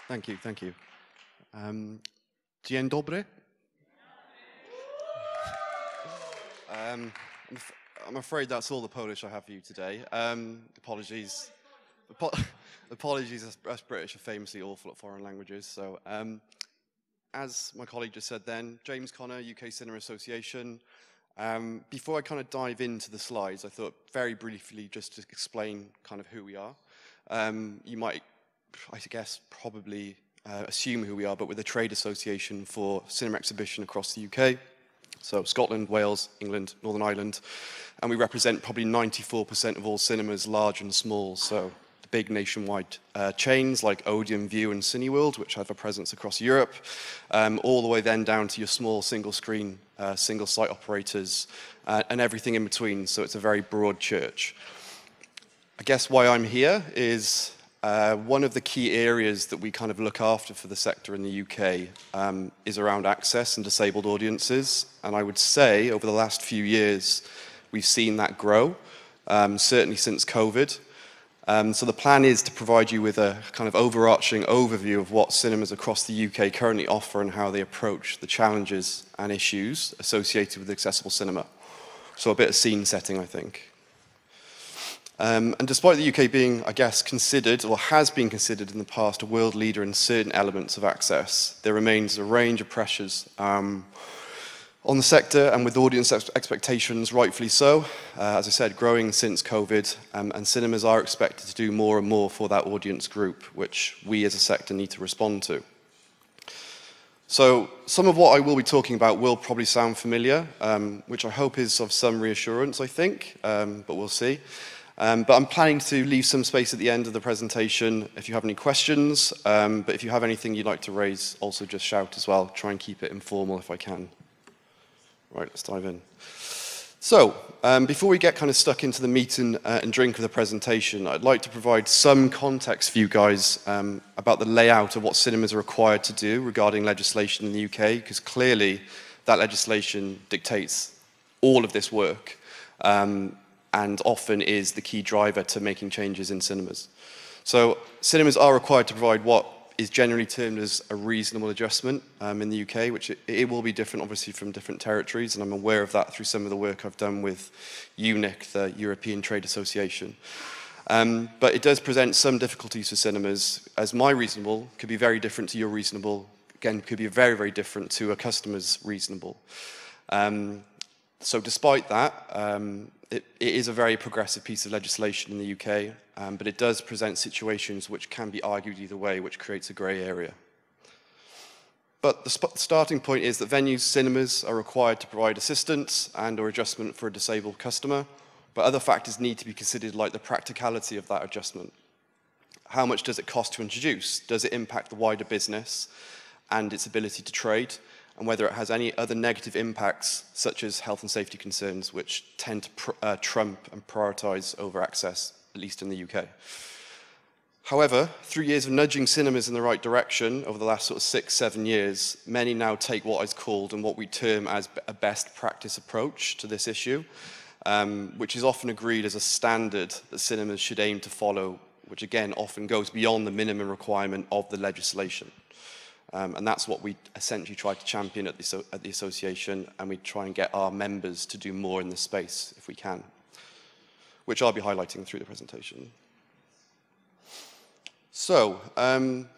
Thank you, thank you. Dzień dobry. I'm afraid that's all the Polish I have for you today. Apologies. Apologies, us British are famously awful at foreign languages. So, as my colleague just said then, James Connor, UK Cinema Association. Before I kind of dive into the slides, I thought very briefly just to explain kind of who we are. You might, I guess, probably assume who we are, but we're the trade association for cinema exhibition across the UK. So Scotland, Wales, England, Northern Ireland, and we represent probably 94% of all cinemas, large and small. So the big nationwide chains like Odeon, View and Cineworld, which have a presence across Europe, all the way then down to your small single screen, single site operators, and everything in between. So it's a very broad church. I guess why I'm here is one of the key areas that we kind of look after for the sector in the UK is around access and disabled audiences. And I would say over the last few years, we've seen that grow, certainly since COVID. So the plan is to provide you with a kind of overarching overview of what cinemas across the UK currently offer and how they approach the challenges and issues associated with accessible cinema. So a bit of scene setting, I think. And despite the UK being, I guess, considered, or has been considered in the past, a world leader in certain elements of access, there remains a range of pressures on the sector and with audience expectations, rightfully so. As I said, growing since COVID, and cinemas are expected to do more and more for that audience group, which we as a sector need to respond to. So some of what I will be talking about will probably sound familiar, which I hope is of some reassurance, I think, but we'll see. But I'm planning to leave some space at the end of the presentation if you have any questions. But if you have anything you'd like to raise, also just shout as well. Try and keep it informal if I can. Right, let's dive in. So, before we get kind of stuck into the meat and drink of the presentation, I'd like to provide some context for you guys about the layout of what cinemas are required to do regarding legislation in the UK, because clearly that legislation dictates all of this work. And often is the key driver to making changes in cinemas. So cinemas are required to provide what is generally termed as a reasonable adjustment in the UK, which it will be different obviously from different territories, and I'm aware of that through some of the work I've done with EUNIC, the European Trade Association. But it does present some difficulties for cinemas, as my reasonable could be very different to your reasonable, again, could be very, very different to a customer's reasonable. So despite that, it is a very progressive piece of legislation in the UK, but it does present situations which can be argued either way, which creates a grey area. But the starting point is that venues, cinemas are required to provide assistance and or adjustment for a disabled customer, but other factors need to be considered, like the practicality of that adjustment. How much does it cost to introduce? Does it impact the wider business and its ability to trade? And whether it has any other negative impacts, such as health and safety concerns, which tend to trump and prioritise over access, at least in the UK. However, through years of nudging cinemas in the right direction over the last sort of 6-7 years, many now take what is called and what we term as a best practice approach to this issue, which is often agreed as a standard that cinemas should aim to follow, which again often goes beyond the minimum requirement of the legislation. And that's what we essentially try to champion at the association, and we try and get our members to do more in this space if we can, which I'll be highlighting through the presentation. So,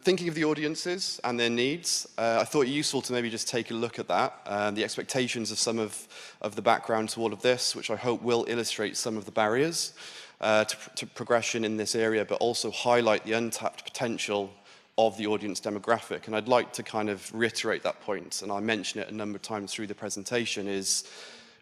thinking of the audiences and their needs, I thought it useful to maybe just take a look at that, the expectations of some of the background to all of this, which I hope will illustrate some of the barriers to progression in this area, but also highlight the untapped potential of the audience demographic. And I'd like to kind of reiterate that point, and I mention it a number of times through the presentation, is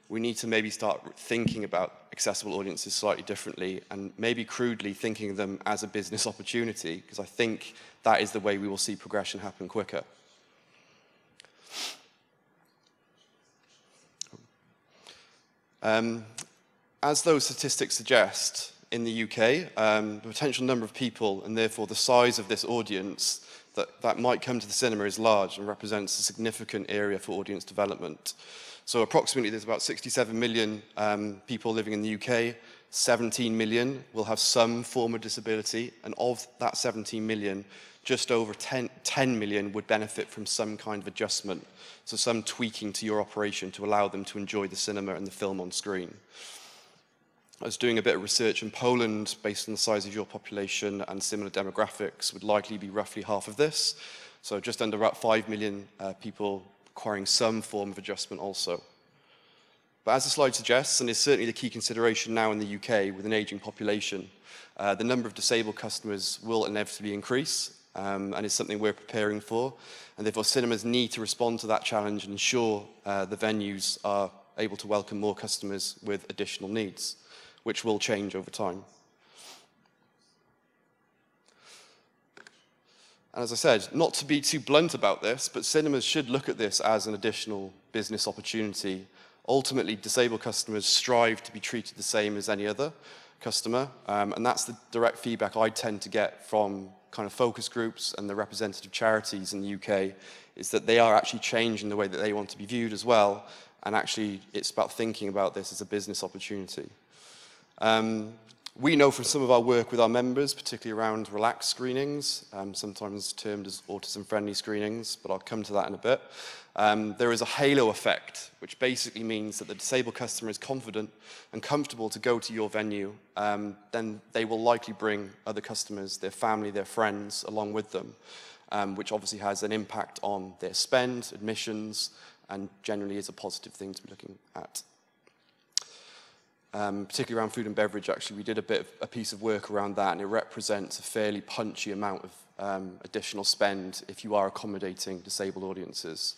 we need to maybe start thinking about accessible audiences slightly differently and maybe crudely thinking of them as a business opportunity, because I think that is the way we will see progression happen quicker. As those statistics suggest, in the UK, the potential number of people and therefore the size of this audience that might come to the cinema is large and represents a significant area for audience development. So approximately there's about 67 million people living in the UK, 17 million will have some form of disability, and of that 17 million, just over 10 million would benefit from some kind of adjustment, so some tweaking to your operation to allow them to enjoy the cinema and the film on screen. I was doing a bit of research in Poland, based on the size of your population and similar demographics, would likely be roughly half of this, so just under about 5 million people requiring some form of adjustment also. But as the slide suggests, and is certainly the key consideration now in the UK with an ageing population, the number of disabled customers will inevitably increase, and is something we're preparing for. And therefore, cinemas need to respond to that challenge and ensure the venues are able to welcome more customers with additional needs, which will change over time. And as I said, not to be too blunt about this, but cinemas should look at this as an additional business opportunity. Ultimately, disabled customers strive to be treated the same as any other customer, and that's the direct feedback I tend to get from kind of focus groups and the representative charities in the UK, is that they are actually changing the way that they want to be viewed as well, and actually it's about thinking about this as a business opportunity. We know from some of our work with our members, particularly around relaxed screenings, sometimes termed as autism-friendly screenings, but I'll come to that in a bit. There is a halo effect, which basically means that the disabled customer is confident and comfortable to go to your venue, then they will likely bring other customers, their family, their friends along with them, which obviously has an impact on their spend, admissions, and generally is a positive thing to be looking at. Particularly around food and beverage, actually, we did a piece of work around that, and it represents a fairly punchy amount of additional spend if you are accommodating disabled audiences.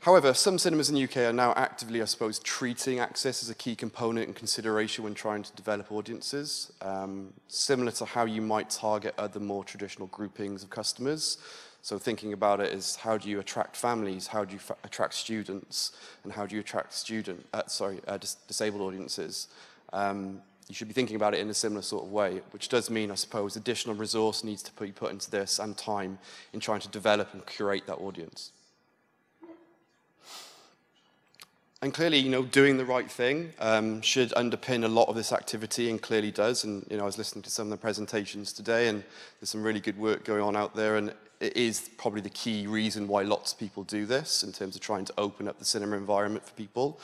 However, some cinemas in the UK are now actively, I suppose, treating access as a key component and consideration when trying to develop audiences, similar to how you might target other more traditional groupings of customers. So thinking about it is, how do you attract families, how do you attract students, and how do you attract disabled audiences? You should be thinking about it in a similar sort of way, which does mean, I suppose, additional resource needs to be put into this and time in trying to develop and curate that audience. And clearly, you know, doing the right thing should underpin a lot of this activity, and clearly does. And, you know, I was listening to some of the presentations today, and there's some really good work going on out there, and it is probably the key reason why lots of people do this in terms of trying to open up the cinema environment for people.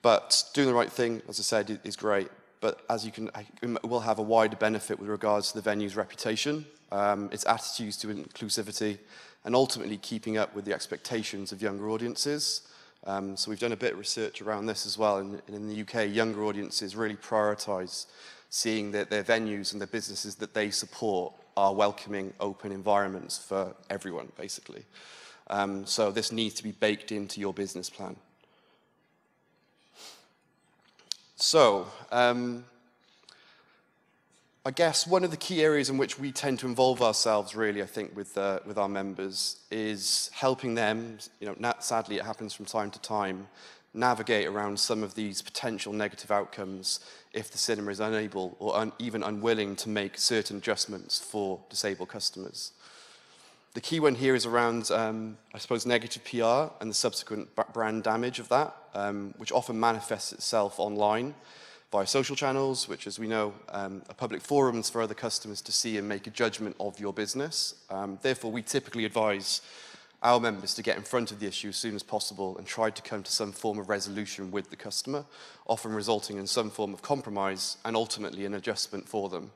But doing the right thing, as I said, is great. But as you can, it will have a wider benefit with regards to the venue's reputation, its attitudes to inclusivity, and ultimately keeping up with the expectations of younger audiences. So we've done a bit of research around this as well. And in the UK, younger audiences really prioritise seeing that their venues and the businesses that they support are welcoming, open environments for everyone, basically. So this needs to be baked into your business plan. So, I guess one of the key areas in which we tend to involve ourselves, really, I think, with our members is helping them, you know, sadly it happens from time to time, navigate around some of these potential negative outcomes if the cinema is unable or even unwilling to make certain adjustments for disabled customers. The key one here is around, I suppose, negative PR and the subsequent brand damage of that, which often manifests itself online via social channels, which, as we know, are public forums for other customers to see and make a judgment of your business. Therefore, we typically advise our members to get in front of the issue as soon as possible and try to come to some form of resolution with the customer, often resulting in some form of compromise and ultimately an adjustment for them.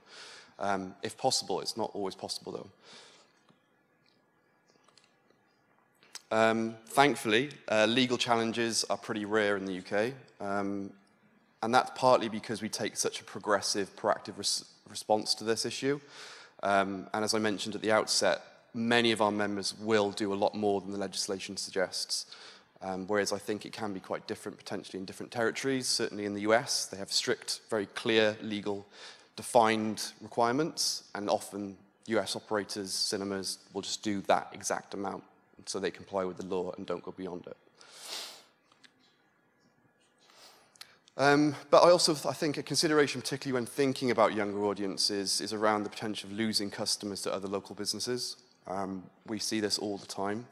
If possible, it's not always possible though. Thankfully, legal challenges are pretty rare in the UK, and that's partly because we take such a progressive, proactive response to this issue. And as I mentioned at the outset, many of our members will do a lot more than the legislation suggests, whereas I think it can be quite different potentially in different territories. Certainly in the US, they have strict, very clear, legal, defined requirements, and often US operators, cinemas, will just do that exact amount so they comply with the law and don't go beyond it. But I think a consideration, particularly when thinking about younger audiences, is around the potential of losing customers to other local businesses. We see this all the time.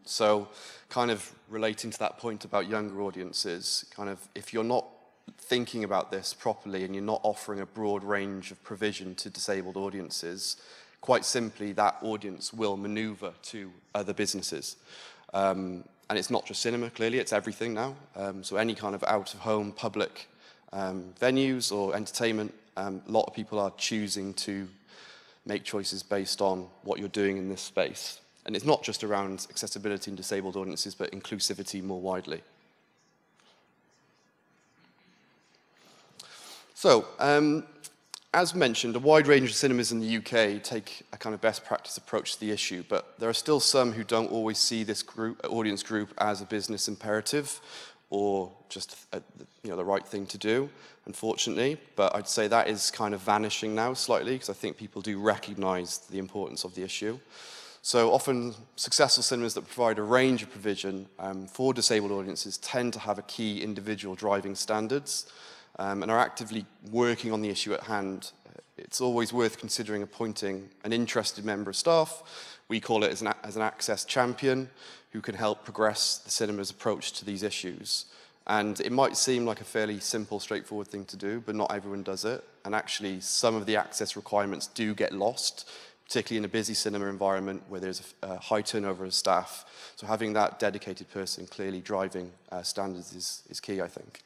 So kind of relating to that point about younger audiences, kind of if you're not thinking about this properly and you're not offering a broad range of provision to disabled audiences, quite simply, that audience will maneuver to other businesses. And it's not just cinema, clearly, it's everything now. So any kind of out-of-home public venues or entertainment, a lot of people are choosing to make choices based on what you're doing in this space. And it's not just around accessibility and disabled audiences, but inclusivity more widely. So, as mentioned, a wide range of cinemas in the UK take a kind of best practice approach to the issue, but there are still some who don't always see this audience group as a business imperative or just the right thing to do, unfortunately. But I'd say that is kind of vanishing now slightly, because I think people do recognise the importance of the issue. So often successful cinemas that provide a range of provision for disabled audiences tend to have a key individual driving standards, and are actively working on the issue at hand. It's always worth considering appointing an interested member of staff. We call it as an access champion who can help progress the cinema's approach to these issues. And it might seem like a fairly simple, straightforward thing to do, but not everyone does it. And actually, some of the access requirements do get lost, particularly in a busy cinema environment where there's a high turnover of staff. So having that dedicated person clearly driving standards is key, I think.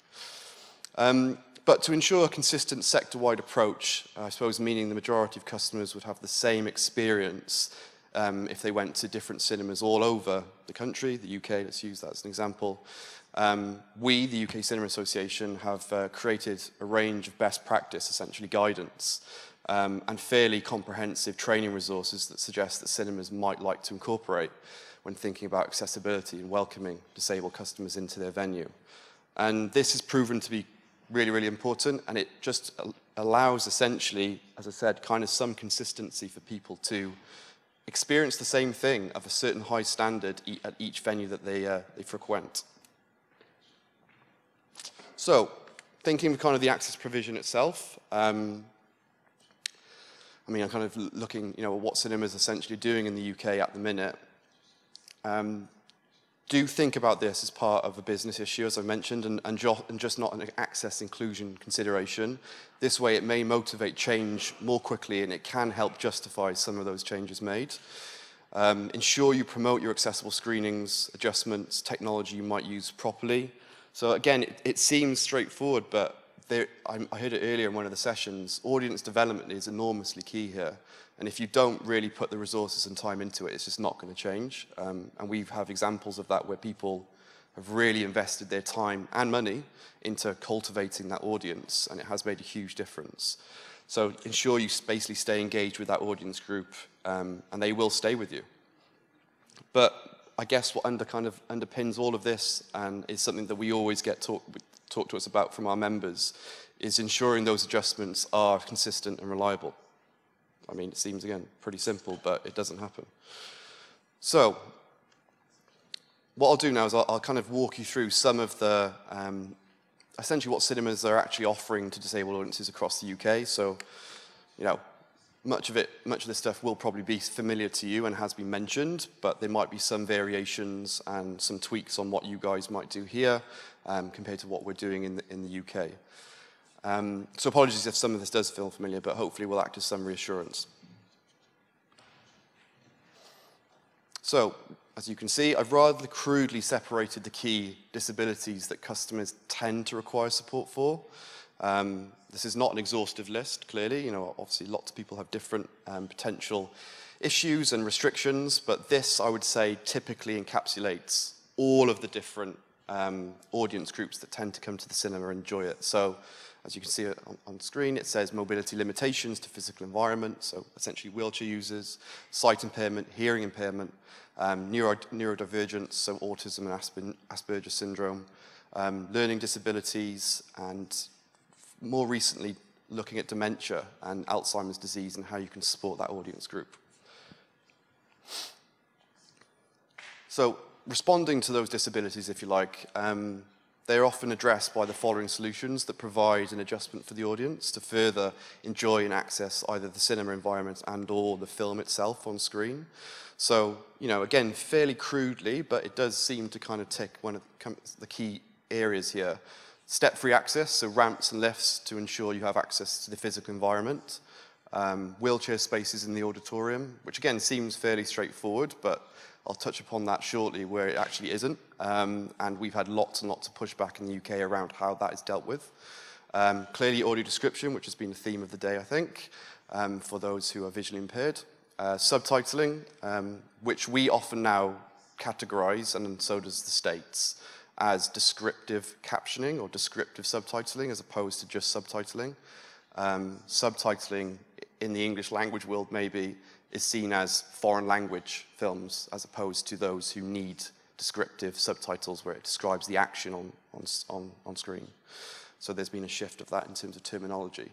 But to ensure a consistent sector-wide approach, I suppose meaning the majority of customers would have the same experience if they went to different cinemas all over the country, the UK, let's use that as an example. We, the UK Cinema Association, have created a range of best practice, essentially guidance, and fairly comprehensive training resources that suggest that cinemas might like to incorporate when thinking about accessibility and welcoming disabled customers into their venue. And this has proven to be really, really important, and it just allows essentially, as I said, kind of some consistency for people to experience the same thing of a certain high standard at each venue that they frequent. So, thinking of kind of the access provision itself, I'm kind of looking, at what cinemas are essentially doing in the UK at the minute. Do think about this as part of a business issue, as I mentioned, and just not an access inclusion consideration. This way it may motivate change more quickly, and it can help justify some of those changes made. Ensure you promote your accessible screenings, adjustments, technology you might use properly. So again, it seems straightforward, but I heard it earlier in one of the sessions, audience development is enormously key here. And if you don't really put the resources and time into it, it's just not going to change. And we have examples of that where people have really invested their time and money into cultivating that audience, and it has made a huge difference. So ensure you basically stay engaged with that audience group, and they will stay with you. But I guess what underpins all of this, and is something that we always get talked to us about from our members, is ensuring those adjustments are consistent and reliable. I mean, it seems, again, pretty simple, but it doesn't happen. So, what I'll do now is I'll kind of walk you through some of the, essentially what cinemas are actually offering to disabled audiences across the UK. So, much of this stuff will probably be familiar to you and has been mentioned, but there might be some variations and some tweaks on what you guys might do here compared to what we're doing in the UK. So apologies if some of this does feel familiar, but hopefully will act as some reassurance. So, as you can see, I've rather crudely separated the key disabilities that customers tend to require support for. This is not an exhaustive list, clearly. Obviously lots of people have different potential issues and restrictions, but this, I would say, typically encapsulates all of the different audience groups that tend to come to the cinema and enjoy it. So, as you can see on screen, it says mobility limitations to physical environment, so essentially wheelchair users, sight impairment, hearing impairment, neurodivergence, so autism and Asperger's syndrome, learning disabilities, and more recently looking at dementia and Alzheimer's disease and how you can support that audience group. So, responding to those disabilities, if you like, they're often addressed by the following solutions that provide an adjustment for the audience to further enjoy and access either the cinema environment and or the film itself on screen. So, again, fairly crudely, but it does seem to kind of tick one of the key areas here. Step-free access, so ramps and lifts to ensure you have access to the physical environment. wheelchair spaces in the auditorium, which again seems fairly straightforward, but I'll touch upon that shortly where it actually isn't. And we've had lots and lots of pushback in the UK around how that is dealt with. Clearly audio description, which has been the theme of the day, I think, for those who are visually impaired. Subtitling, which we often now categorize, and so does the States, as descriptive captioning or descriptive subtitling as opposed to just subtitling. Subtitling in the English language world maybe is seen as foreign language films as opposed to those who need descriptive subtitles where it describes the action on screen. So there's been a shift of that in terms of terminology.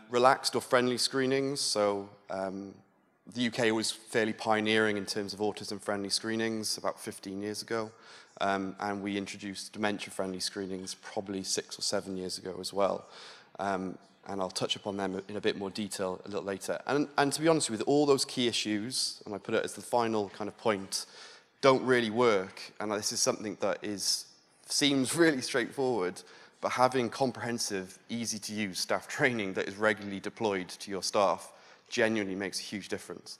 Relaxed or friendly screenings, so the UK was fairly pioneering in terms of autism-friendly screenings about 15 years ago, and we introduced dementia-friendly screenings probably 6 or 7 years ago as well. And I'll touch upon them in a bit more detail a little later. And to be honest with you, all those key issues, and I put it as the final kind of point, don't really work. And this is something that seems really straightforward, but having comprehensive, easy-to-use staff training that is regularly deployed to your staff genuinely makes a huge difference.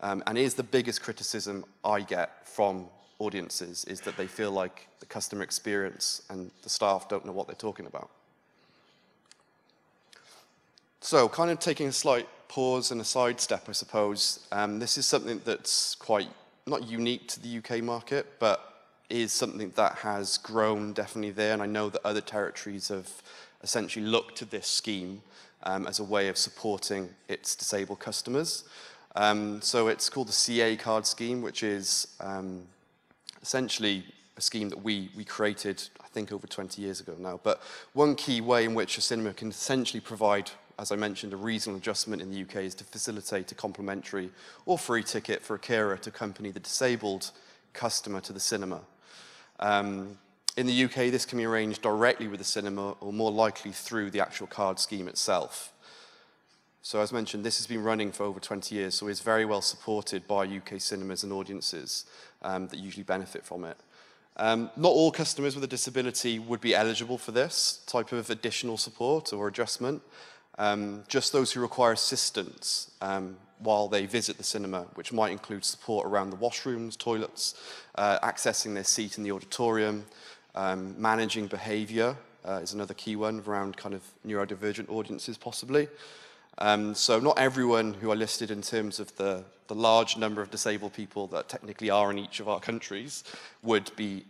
And is the biggest criticism I get from audiences is that they feel like the customer experience and the staff don't know what they're talking about. So kind of taking a slight pause and a sidestep, I suppose, this is something that's quite, not unique to the UK market, but is something that has grown definitely there, and I know that other territories have essentially looked to this scheme as a way of supporting its disabled customers. So it's called the CA card scheme, which is essentially a scheme that we created, I think, over 20 years ago now. But one key way in which a cinema can essentially provide, as I mentioned, a reasonable adjustment in the UK is to facilitate a complimentary or free ticket for a carer to accompany the disabled customer to the cinema. In the UK, this can be arranged directly with the cinema or more likely through the actual card scheme itself. So as mentioned, this has been running for over 20 years, so it's very well supported by UK cinemas and audiences that usually benefit from it. Not all customers with a disability would be eligible for this type of additional support or adjustment. Just those who require assistance while they visit the cinema, which might include support around the washrooms, toilets, accessing their seat in the auditorium, managing behavior is another key one around kind of neurodivergent audiences possibly. So not everyone who are listed in terms of the large number of disabled people that technically are in each of our countries would be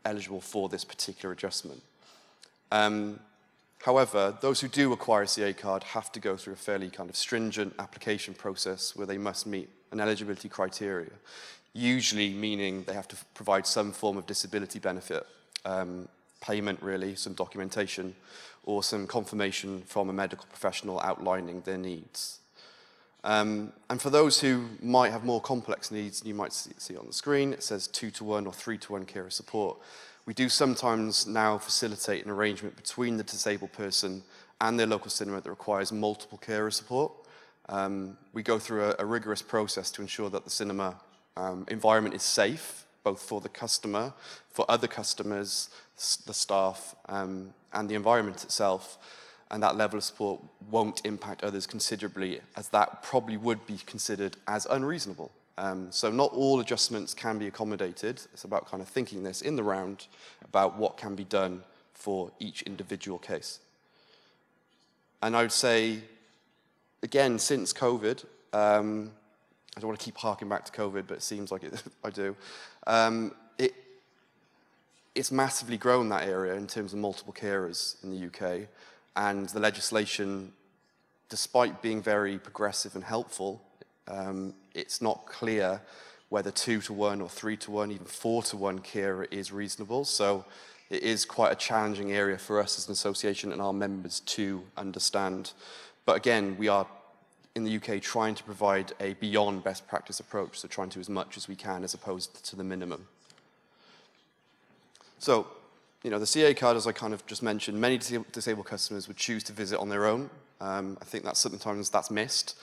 eligible for this particular adjustment. However, those who do acquire a CA card have to go through a fairly kind of stringent application process where they must meet an eligibility criteria, usually meaning they have to provide some form of disability benefit, payment really, some documentation, or some confirmation from a medical professional outlining their needs. And for those who might have more complex needs, you might see on the screen, it says 2-to-1 or 3-to-1 carer support. We do sometimes now facilitate an arrangement between the disabled person and their local cinema that requires multiple carer support. We go through a rigorous process to ensure that the cinema environment is safe, both for the customer, for other customers, the staff, and the environment itself. And that level of support won't impact others considerably, as that probably would be considered as unreasonable. So not all adjustments can be accommodated. It's about kind of thinking this in the round about what can be done for each individual case. And I would say, again, since COVID, I don't want to keep harking back to COVID, but it seems like I do. It's massively grown that area in terms of multiple carers in the UK, and the legislation, despite being very progressive and helpful, it's not clear whether 2-to-1 or 3-to-1, even 4-to-1 carer is reasonable. So it is quite a challenging area for us as an association and our members to understand. But again, we are in the UK trying to provide a beyond best practice approach, so trying to do as much as we can as opposed to the minimum. So, you know, the CA card, as I kind of just mentioned, many disabled customers would choose to visit on their own. I think that sometimes that's missed,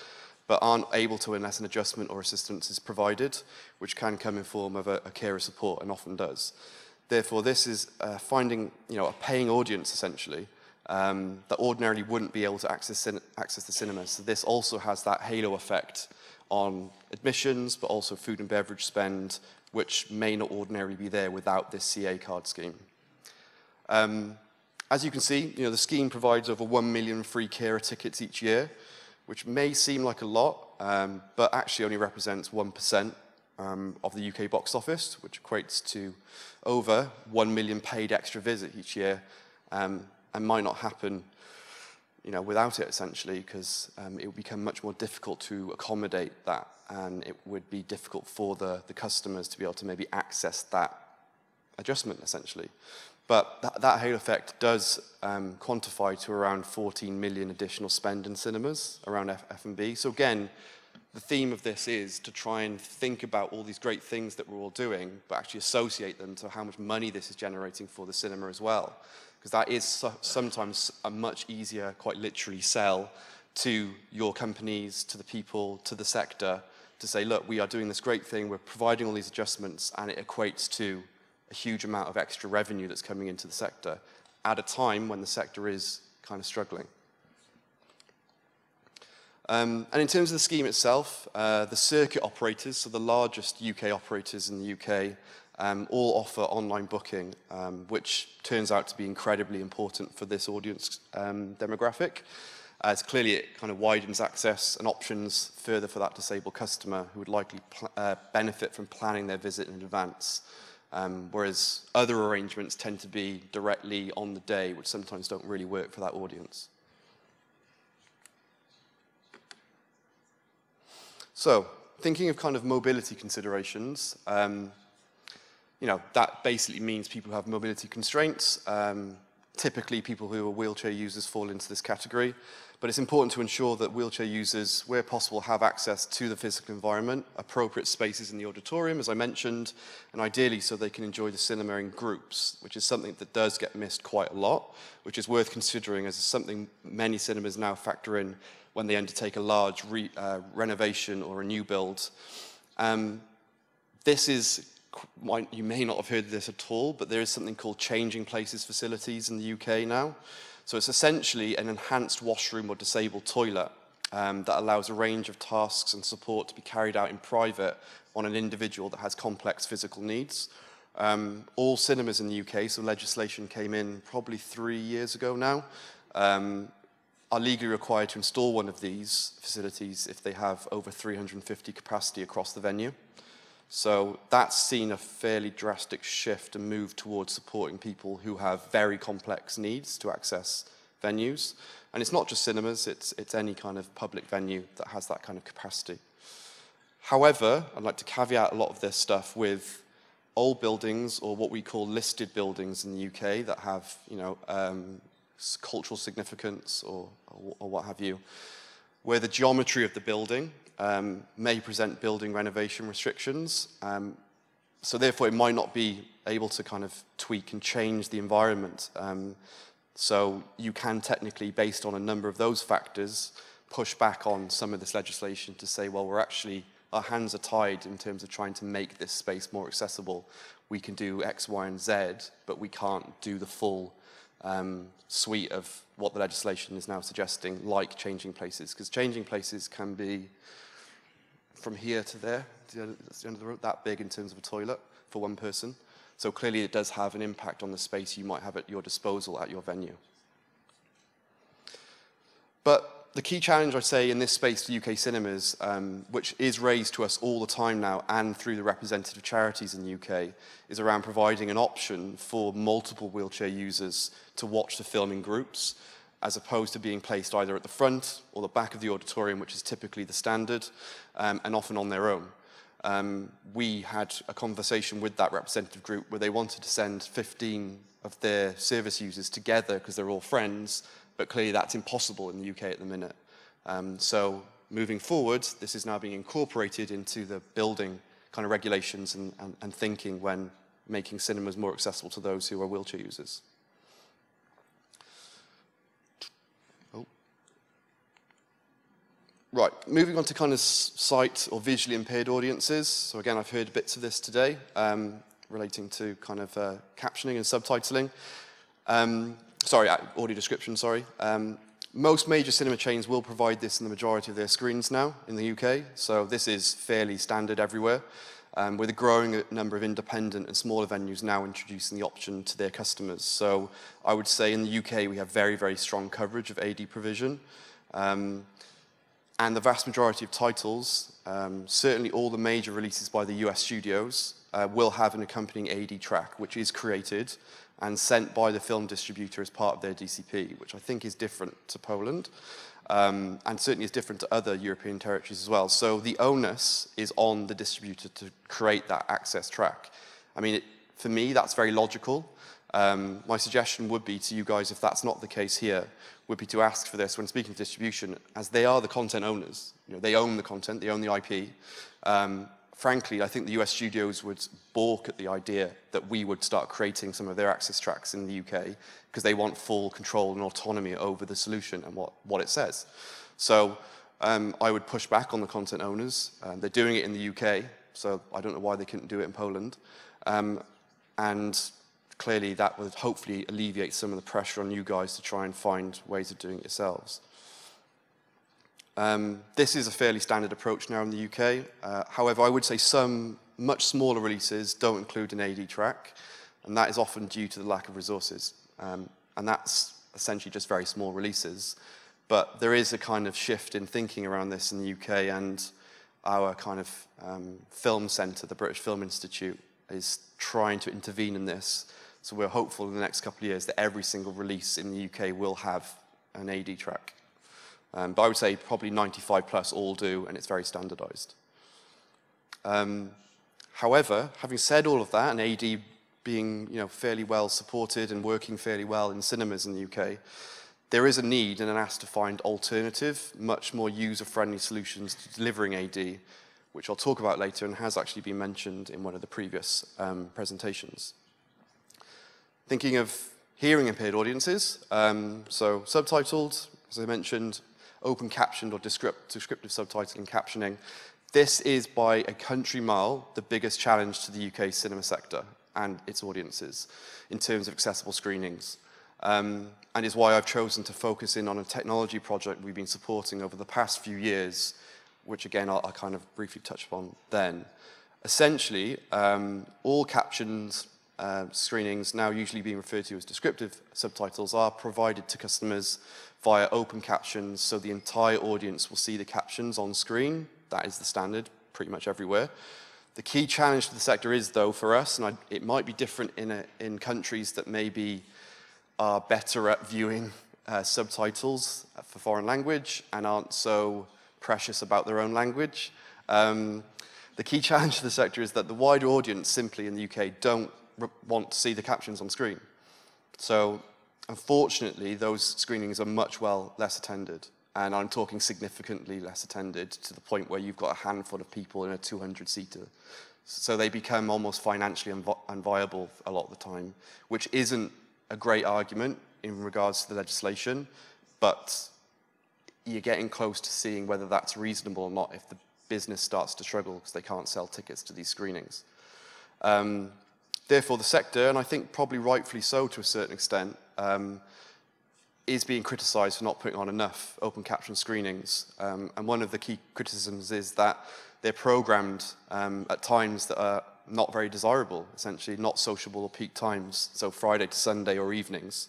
but aren't able to unless an adjustment or assistance is provided, which can come in form of a carer support and often does. Therefore, this is finding, you know, a paying audience essentially that ordinarily wouldn't be able to access the cinema. So this also has that halo effect on admissions, but also food and beverage spend, which may not ordinarily be there without this CA card scheme. As you can see, the scheme provides over 1 million free carer tickets each year, which may seem like a lot, but actually only represents 1% of the UK box office, which equates to over 1 million paid extra visits each year, and might not happen without it, essentially, because it would become much more difficult to accommodate that, and it would be difficult for the customers to be able to maybe access that adjustment, essentially. But that halo effect does quantify to around 14 million additional spend in cinemas around F&B. So again, the theme of this is to try and think about all these great things that we're all doing, but actually associate them to how much money this is generating for the cinema as well. Because that is sometimes a much easier, quite literally, sell to your companies, to the people, to the sector, to say, look, we are doing this great thing, we're providing all these adjustments, and it equates to a huge amount of extra revenue that's coming into the sector at a time when the sector is kind of struggling. And in terms of the scheme itself, the circuit operators, so the largest UK operators in the UK, all offer online booking, which turns out to be incredibly important for this audience demographic, as clearly it kind of widens access and options further for that disabled customer who would likely benefit from planning their visit in advance. Whereas other arrangements tend to be directly on the day, which sometimes don't really work for that audience. So, thinking of kind of mobility considerations, that basically means people who have mobility constraints. Typically, people who are wheelchair users fall into this category. But it's important to ensure that wheelchair users, where possible, have access to the physical environment, appropriate spaces in the auditorium, as I mentioned, and ideally so they can enjoy the cinema in groups, which is something that does get missed quite a lot, which is worth considering as something many cinemas now factor in when they undertake a large renovation or a new build. This is, you may not have heard of this at all, but there is something called changing places facilities in the UK now. So it's essentially an enhanced washroom or disabled toilet that allows a range of tasks and support to be carried out in private on an individual that has complex physical needs. All cinemas in the UK, so legislation came in probably 3 years ago now, are legally required to install one of these facilities if they have over 350 capacity across the venue. So that's seen a fairly drastic shift and move towards supporting people who have very complex needs to access venues. And it's not just cinemas, it's any kind of public venue that has that kind of capacity. However, I'd like to caveat a lot of this stuff with old buildings, or what we call listed buildings in the UK that have, cultural significance or what have you, where the geometry of the building may present building renovation restrictions. So therefore, it might not be able to kind of tweak and change the environment. So you can technically, based on a number of those factors, push back on some of this legislation to say, well, our hands are tied in terms of trying to make this space more accessible. We can do X, Y, and Z, but we can't do the full suite of what the legislation is now suggesting, like changing places, because changing places can be from here to there, that's the end of the road, that big in terms of a toilet for one person. So clearly it does have an impact on the space you might have at your disposal at your venue. But the key challenge, I'd say, in this space for UK cinemas, which is raised to us all the time now and through the representative charities in the UK, is around providing an option for multiple wheelchair users to watch the film in groups, as opposed to being placed either at the front or the back of the auditorium, which is typically the standard, and often on their own. We had a conversation with that representative group where they wanted to send 15 of their service users together because they're all friends, but clearly that's impossible in the UK at the minute. So moving forward, this is now being incorporated into the building kind of regulations and thinking when making cinemas more accessible to those who are wheelchair users. Right, moving on to kind of sight or visually impaired audiences. So again, I've heard bits of this today relating to kind of captioning and subtitling. audio description, sorry. Most major cinema chains will provide this in the majority of their screens now in the UK, so this is fairly standard everywhere, with a growing number of independent and smaller venues now introducing the option to their customers. So I would say in the UK we have very, very strong coverage of AD provision, and the vast majority of titles, certainly all the major releases by the US studios, will have an accompanying AD track, which is created and sent by the film distributor as part of their DCP, which I think is different to Poland, and certainly is different to other European territories as well. So the onus is on the distributor to create that access track. I mean, for me, that's very logical. My suggestion would be to you guys, if that's not the case here, would be to ask for this when speaking to distribution, as they are the content owners. You know, they own the content, they own the IP. Frankly, I think the US studios would balk at the idea that we would start creating some of their access tracks in the UK because they want full control and autonomy over the solution and what it says. So I would push back on the content owners. They're doing it in the UK, so I don't know why they couldn't do it in Poland. And clearly that would hopefully alleviate some of the pressure on you guys to try and find ways of doing it yourselves. This is a fairly standard approach now in the UK. However, I would say some much smaller releases don't include an AD track, and that is often due to the lack of resources. And that's essentially just very small releases. But there is a kind of shift in thinking around this in the UK, and our kind of film centre, the British Film Institute, is trying to intervene in this. So we're hopeful in the next couple of years that every single release in the UK will have an AD track. But I would say probably 95 plus all do, and it's very standardized. However, having said all of that, and AD being fairly well supported and working fairly well in cinemas in the UK, there is a need and an ask to find alternative, much more user-friendly solutions to delivering AD, which I'll talk about later and has actually been mentioned in one of the previous presentations. Thinking of hearing impaired audiences, so subtitled, as I mentioned, open captioned or descriptive subtitling and captioning. This is by a country mile the biggest challenge to the UK cinema sector and its audiences in terms of accessible screenings. And is why I've chosen to focus in on a technology project we've been supporting over the past few years, which again I'll kind of briefly touch upon then. Essentially, all captions screenings, now usually being referred to as descriptive subtitles, are provided to customers via open captions, so the entire audience will see the captions on screen. That is the standard pretty much everywhere. The key challenge to the sector is, though, for us, and it might be different in countries that maybe are better at viewing subtitles for foreign language and aren't so precious about their own language. The key challenge to the sector is that the wider audience simply in the UK don't want to see the captions on screen. So unfortunately, those screenings are much less attended. And I'm talking significantly less attended, to the point where you've got a handful of people in a 200-seater. So they become almost financially unviable a lot of the time, which isn't a great argument in regards to the legislation, but you're getting close to seeing whether that's reasonable or not if the business starts to struggle because they can't sell tickets to these screenings. Therefore, the sector, and I think probably rightfully so to a certain extent, is being criticised for not putting on enough open caption screenings. And one of the key criticisms is that they're programmed at times that are not very desirable, essentially, not sociable or peak times, so Friday to Sunday or evenings.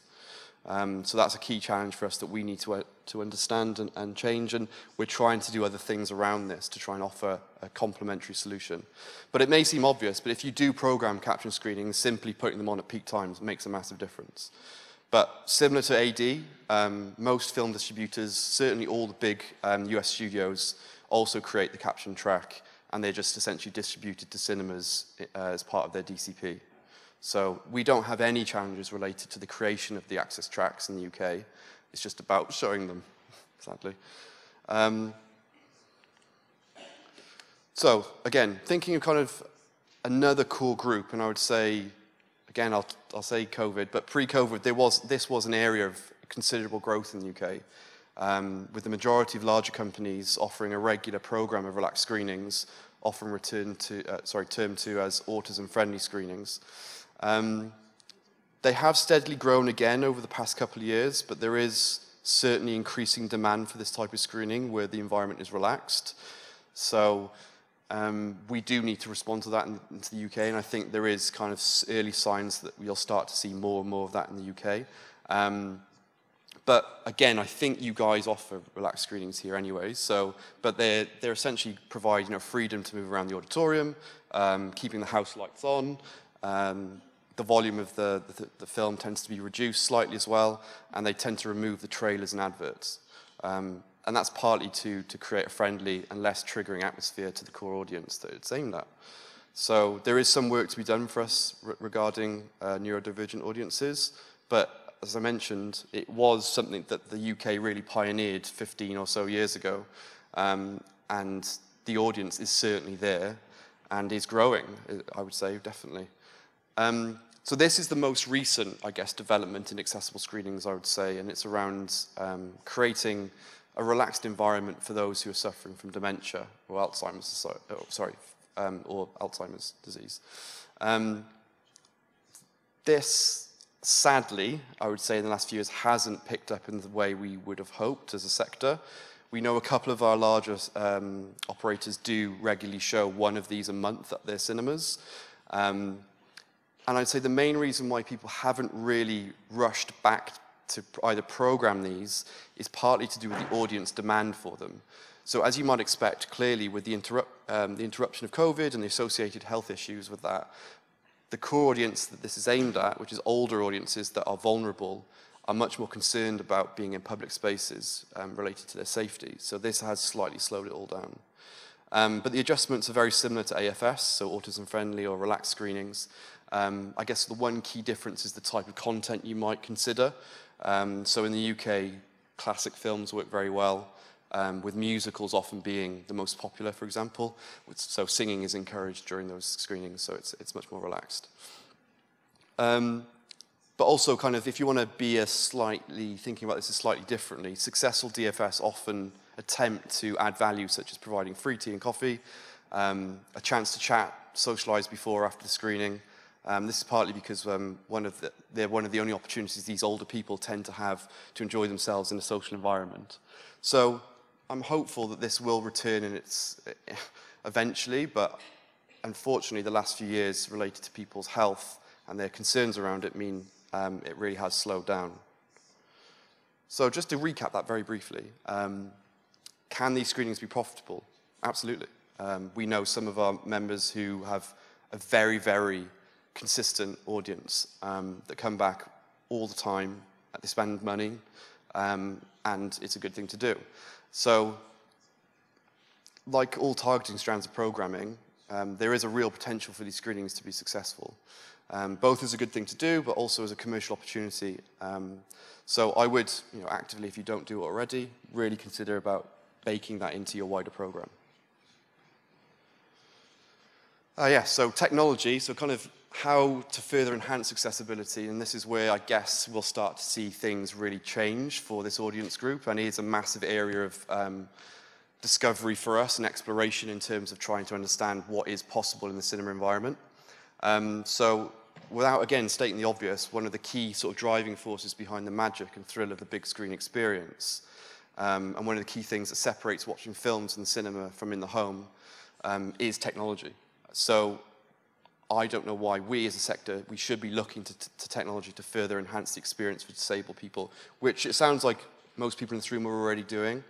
So that's a key challenge for us that we need to understand and change, and we're trying to do other things around this to try and offer a complementary solution. But it may seem obvious, but if you do program caption screenings, simply putting them on at peak times makes a massive difference. But similar to AD, most film distributors, certainly all the big US studios, also create the caption track, and they're just essentially distributed to cinemas as part of their DCP. So we don't have any challenges related to the creation of the access tracks in the UK. It's just about showing them, sadly. So again, thinking of kind of another core group, and I would say, again, I'll say COVID, but pre-COVID, this was an area of considerable growth in the UK, with the majority of larger companies offering a regular program of relaxed screenings, often termed to as autism-friendly screenings. They have steadily grown again over the past couple of years, but there is certainly increasing demand for this type of screening where the environment is relaxed. So we do need to respond to that into the UK, and I think there is kind of early signs that we'll start to see more and more of that in the UK. But again, I think you guys offer relaxed screenings here anyway. But they're essentially provide freedom to move around the auditorium, keeping the house lights on. The volume of the film tends to be reduced slightly as well, and they tend to remove the trailers and adverts. And that's partly to create a friendly and less triggering atmosphere to the core audience that it's aimed at. So there is some work to be done for us regarding neurodivergent audiences, but as I mentioned, it was something that the UK really pioneered 15 or so years ago, and the audience is certainly there and is growing, I would say, definitely. So this is the most recent, I guess, development in accessible screenings, I would say, and it's around creating a relaxed environment for those who are suffering from dementia or Alzheimer's, or Alzheimer's disease. This, sadly, I would say in the last few years hasn't picked up in the way we would have hoped as a sector. We know a couple of our larger operators do regularly show one of these a month at their cinemas. And I'd say the main reason why people haven't really rushed back to either program these is partly to do with the audience demand for them. So as you might expect, clearly with the interruption of COVID and the associated health issues with that, the core audience that this is aimed at, which is older audiences that are vulnerable, are much more concerned about being in public spaces related to their safety. So this has slightly slowed it all down. But the adjustments are very similar to AFS, so autism-friendly or relaxed screenings. I guess the one key difference is the type of content you might consider. So in the UK, classic films work very well, with musicals often being the most popular, for example. So singing is encouraged during those screenings, so it's much more relaxed. But also kind of, if you want to be thinking about this slightly differently, successful DFS often attempt to add value, such as providing free tea and coffee, a chance to chat, socialize before or after the screening. This is partly because they're one of the only opportunities these older people tend to have to enjoy themselves in a social environment. So I'm hopeful that this will return eventually, but unfortunately the last few years related to people's health and their concerns around it mean it really has slowed down. So just to recap that very briefly, can these screenings be profitable? Absolutely. We know some of our members who have a very, very consistent audience that come back all the time, they spend money, and it's a good thing to do. So, like all targeting strands of programming, there is a real potential for these screenings to be successful, both as a good thing to do, but also as a commercial opportunity. So I would, actively, if you don't do it already, really consider about baking that into your wider program. So technology, so kind of how to further enhance accessibility, and this is where I guess we'll start to see things really change for this audience group, and it is a massive area of discovery for us and exploration in terms of trying to understand what is possible in the cinema environment. So without, again, stating the obvious, one of the key sort of driving forces behind the magic and thrill of the big screen experience, and one of the key things that separates watching films in the cinema from in the home, is technology. So I don't know why we as a sector, we should be looking to technology to further enhance the experience for disabled people, which it sounds like most people in this room are already doing.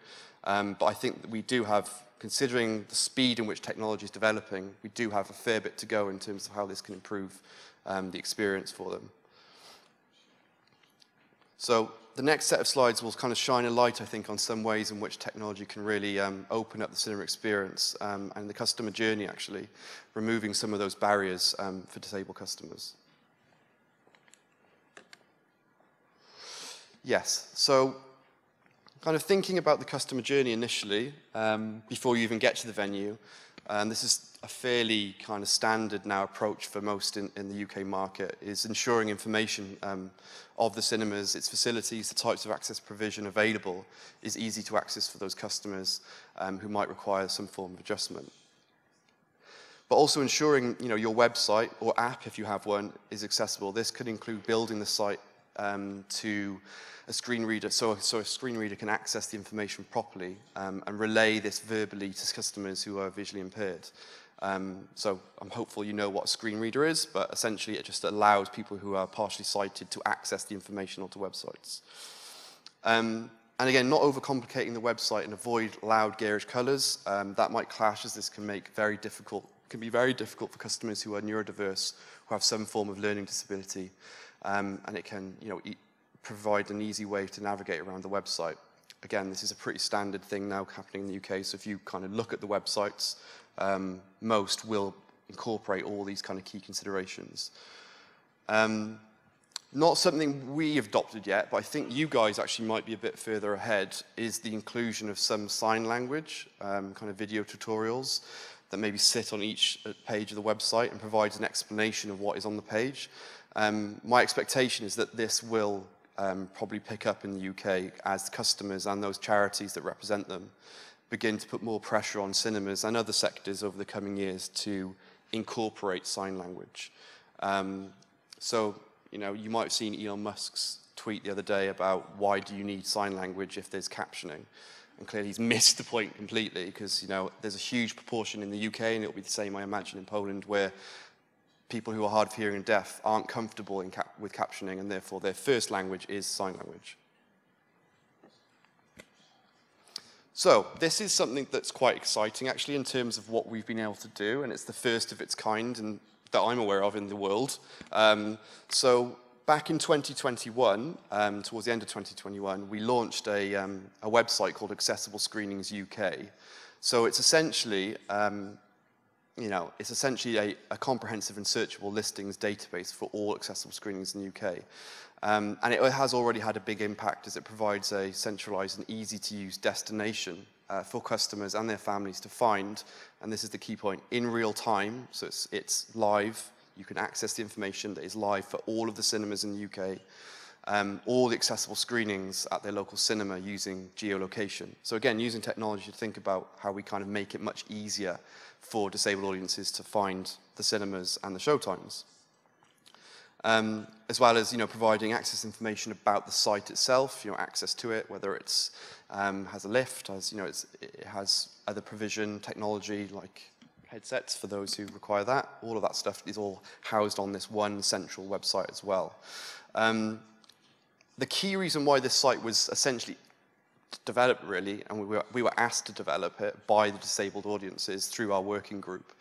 But I think that we do have, considering the speed in which technology is developing, we do have a fair bit to go in terms of how this can improve the experience for them. So the next set of slides will kind of shine a light, I think, on some ways in which technology can really open up the cinema experience and the customer journey, actually, removing some of those barriers for disabled customers. Yes, so kind of thinking about the customer journey initially, before you even get to the venue, this is a fairly kind of standard now approach for most in the UK market, is ensuring information of the cinemas, its facilities, the types of access provision available is easy to access for those customers who might require some form of adjustment. but also ensuring your website or app, if you have one, is accessible. This could include building the site to a screen reader, so a screen reader can access the information properly and relay this verbally to customers who are visually impaired. So I'm hopeful you know what a screen reader is, but essentially it just allows people who are partially sighted to access the information onto websites. And again, not overcomplicating the website and avoid loud garish colors. That might clash, as this can be very difficult for customers who are neurodiverse, who have some form of learning disability, and it can provide an easy way to navigate around the website. Again, this is a pretty standard thing now happening in the UK, so if you kind of look at the websites, most will incorporate all these kind of key considerations. Not something we have adopted yet, but I think you guys actually might be a bit further ahead, is the inclusion of some sign language, kind of video tutorials that maybe sit on each page of the website and provides an explanation of what is on the page. My expectation is that this will probably pick up in the UK as customers and those charities that represent them begin to put more pressure on cinemas and other sectors over the coming years to incorporate sign language. So, you might have seen Elon Musk's tweet the other day about why do you need sign language if there's captioning? And clearly he's missed the point completely because, there's a huge proportion in the UK, and it'll be the same, I imagine, in Poland, where people who are hard of hearing and deaf aren't comfortable with captioning, and therefore their first language is sign language. So this is something that's quite exciting, actually, in terms of what we've been able to do, and it's the first of its kind and that I'm aware of in the world. So back in 2021, towards the end of 2021, we launched a website called Accessible Screenings UK. So it's essentially, a comprehensive and searchable listings database for all accessible screenings in the UK. And it has already had a big impact as it provides a centralized and easy-to-use destination for customers and their families to find, and this is the key point, in real time. So it's live. You can access the information that is live for all of the cinemas in the UK, all the accessible screenings at their local cinema using geolocation. So again, using technology to think about how we kind of make it much easier for disabled audiences to find the cinemas and the showtimes. As well as providing access information about the site itself, access to it, whether it's has a lift, it has other provision technology like headsets for those who require that. All of that stuff is all housed on this one central website as well. The key reason why this site was essentially developed, really, and we were asked to develop it by the disabled audiences through our working group,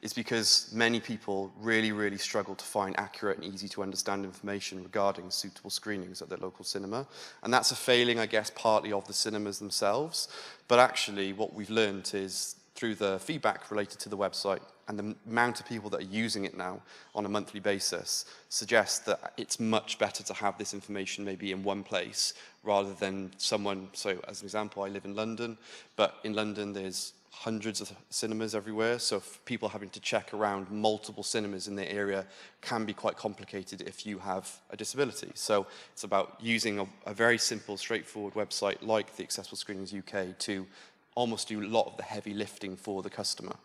is because many people really struggle to find accurate and easy to understand information regarding suitable screenings at their local cinema. And that's a failing, I guess, partly of the cinemas themselves. But actually, what we've learned is through the feedback related to the website and the amount of people that are using it now on a monthly basis suggests that it's much better to have this information maybe in one place rather than someone, so as an example, I live in London, but in London there's hundreds of cinemas everywhere, so people having to check around multiple cinemas in their area can be quite complicated if you have a disability. So it's about using a very simple, straightforward website like the Accessible Screenings UK to almost do a lot of the heavy lifting for the customer.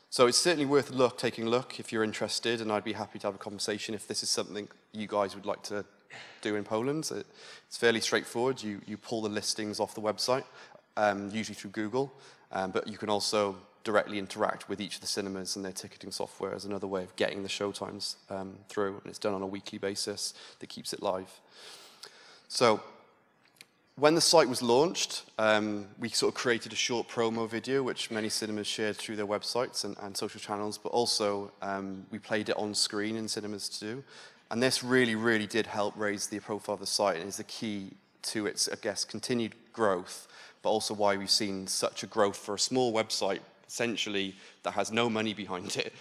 So it's certainly worth taking a look if you're interested, and I'd be happy to have a conversation if this is something you guys would like to do in Poland. It's fairly straightforward. You pull the listings off the website, usually through Google, but you can also directly interact with each of the cinemas and their ticketing software as another way of getting the showtimes through, and it's done on a weekly basis that keeps it live. So when the site was launched, we sort of created a short promo video, which many cinemas shared through their websites and social channels, but also we played it on screen in cinemas too. And this really did help raise the profile of the site and is the key to its, I guess, continued growth, but also why we've seen such a growth for a small website, essentially, that has no money behind it,